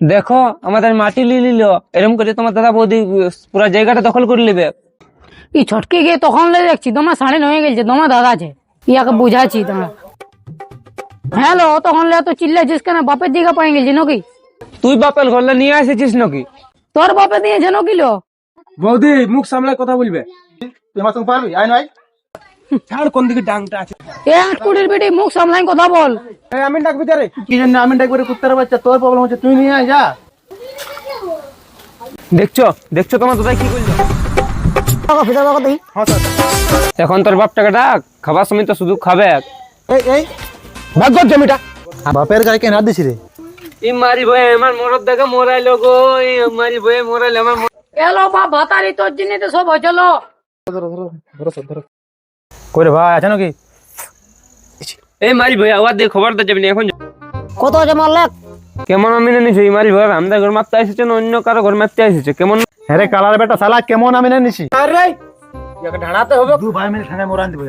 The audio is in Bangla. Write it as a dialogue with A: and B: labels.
A: দেখো আমাদের মাটি লিয়ে নিল, এরকম করে তোমার দাদা বৌদি পুরো জায়গাটা দখল করে নেবে।
B: ই ছটকে গিয়ে তখন লে দেখছি তোমার সাড়ে হয়ে গেছে, তোমার দাদা আছে, ইয়াকে বুঝাচ্ছি তোমার। হ্যালো, তখন লে তো চিল্লাছিস কেন? বাপের দিকে পাই গেছি নাকি?
A: তুই বাপের ঘরলে নিয়ে এসেছিস নাকি?
B: তোর বাপে দিয়েছে নাকি লো?
C: বৌদি মুখ সামলায় কথা বলবে। তুই আমার সঙ্গে পারবি? আয় নয় ছাড়, কোন দিকে ডাংটা আছে।
B: এ আটকুটির বেটি, মুখ সামলাই কথা বল।
C: এই আমিন ডাকবি তারে। কি জন্য আমিন ডাকবি রে কুত্তার বাচ্চা? তোর প্রবলেম হচ্ছে, তুই নিয়ে আয় যা।
A: দেখছো দেখছো তোমার দাদা কি করলো?
C: হ্যাঁ স্যার।
A: এখন তোর বাপটাকে ডাক, খাবার সময় তো শুধু খাবে।
C: এই ভাগ্যর জমিটা বাপের গায়ে কেন হাত দিছি রে?
A: এই মারি ভাই আমার মরদ দেখে মরাইলো গো, এই মারি ভাই মরাইলো আমার।
B: এলো বাপ ভাতারি, তোর জন্য তো সব হয়েছিল।
C: কই রে ভাই, আছে নাকি?
A: এই মারি ভাই আবার দিয়ে খবর তো যাবি না এখন।
B: কত আছে মারলে?
A: কেমন আমি নিছি মারি ভাই? আমাদের ঘর মারতে এসেছে না অন্য কারো ঘর মারতে এসেছে? কেমন
C: হ্যাঁ রে কালার বেটা শালা, কেমন আমি নিছি? আরে ইয়াকে ঢাড়াতে হবে। দু ভাই মিলে ঠানে মোরান দিব।